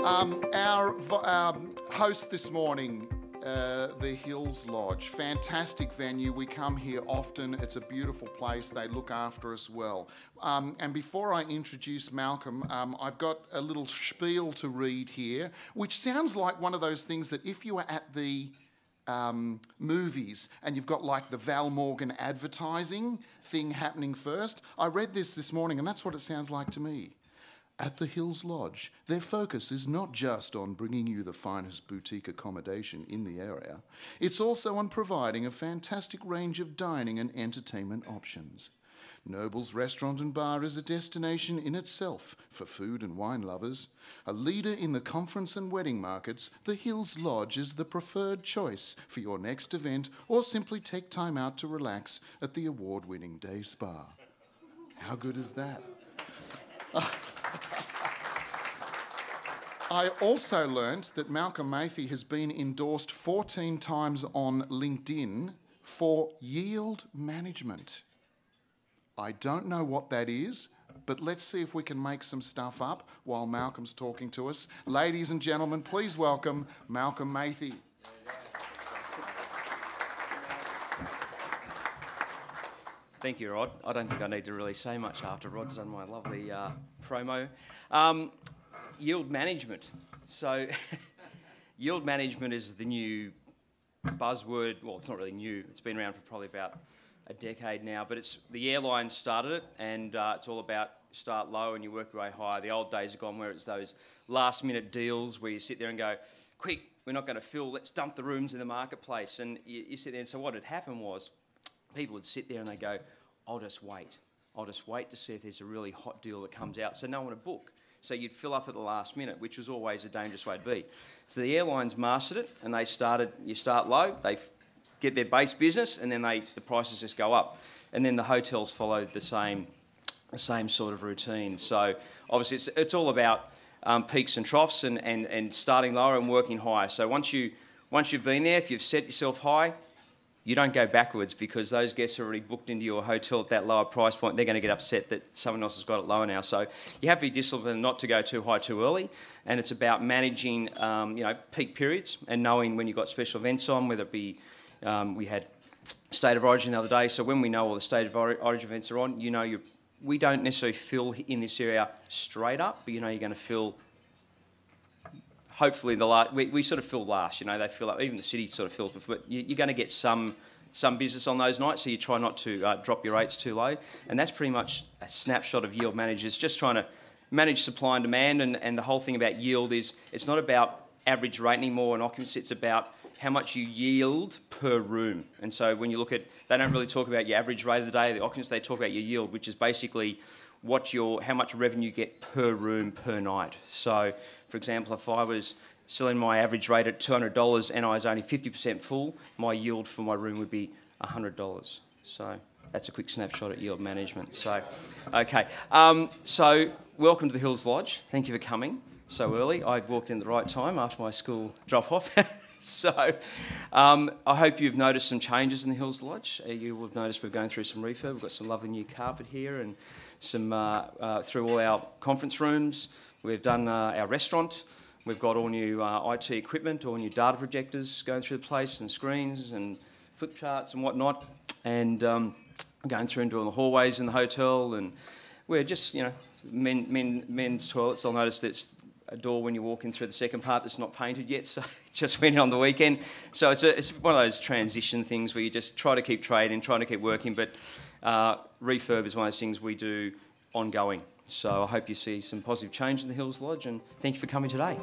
Our host this morning, the Hills Lodge, fantastic venue. We come here often. It's a beautiful place. They look after us well. And before I introduce Malcolm, I've got a little spiel to read here, which sounds like one of those things that if you were at the movies and you've got like the Val Morgan advertising thing happening first. I read this morning and that's what it sounds like to me. At the Hills Lodge, their focus is not just on bringing you the finest boutique accommodation in the area, it's also on providing a fantastic range of dining and entertainment options. Noble's Restaurant and Bar is a destination in itself for food and wine lovers. A leader in the conference and wedding markets, the Hills Lodge is the preferred choice for your next event or simply take time out to relax at the award-winning day spa. How good is that? I also learnt that Malcom Mathie has been endorsed 14 times on LinkedIn for yield management. I don't know what that is, but let's see if we can make some stuff up while Malcolm's talking to us. Ladies and gentlemen, please welcome Malcom Mathie. Thank you, Rod. I don't think I need to really say much after Rod's done my lovely promo. Yield management. So yield management is the new buzzword. Well, it's not really new. It's been around for probably about a decade now, but it's the airlines started it, and it's all about start low and you work your way higher. The old days are gone where it's those last-minute deals where you sit there and go, quick, we're not going to fill, let's dump the rooms in the marketplace. And you sit there and so what had happened was people would sit there and they go, I'll just wait. I'll just wait to see if there's a really hot deal that comes out. So no one would book. So you'd fill up at the last minute, which was always a dangerous way to be. So the airlines mastered it, and they started, you start low, they get their base business, and then the prices just go up. And then the hotels followed the same sort of routine. So obviously it's all about peaks and troughs and starting lower and working higher. So once you've been there, if you've set yourself high, you don't go backwards, because those guests are already booked into your hotel at that lower price point. They're going to get upset that someone else has got it lower now. So you have to be disciplined not to go too high too early, and it's about managing peak periods and knowing when you've got special events on, whether it be we had State of Origin the other day, so when we know all the State of Origin events are on, we don't necessarily fill in this area straight up, but you're going to fill. Hopefully, we sort of fill last. They fill up. Even the city sort of fills, but you're going to get some business on those nights. So you try not to drop your rates too low, and that's pretty much a snapshot of yield managers. Just trying to manage supply and demand, and the whole thing about yield is it's not about average rate anymore and occupancy. It's about how much you yield per room. And so when you look at, they don't really talk about your average rate of the day or the occupancy. They talk about your yield, which is basically how much revenue you get per room per night. So, for example, if I was selling my average rate at $200 and I was only 50% full, my yield for my room would be $100. So that's a quick snapshot at yield management. So, okay. So welcome to the Hills Lodge. Thank you for coming so early. I walked in at the right time after my school drop-off. So I hope you've noticed some changes in the Hills Lodge. You will have noticed we're going through some refurb. We've got some lovely new carpet here and some through all our conference rooms. We've done our restaurant. We've got all new IT equipment, all new data projectors going through the place, and screens and flip charts and whatnot. And going through and doing the hallways in the hotel. And we're just, men's toilets. I'll notice there's a door when you walk in through the second part that's not painted yet, so just went in on the weekend. So it's one of those transition things where you just try to keep trading, trying to keep working, but refurb is one of those things we do ongoing. So I hope you see some positive change in the Hills Lodge, and thank you for coming today.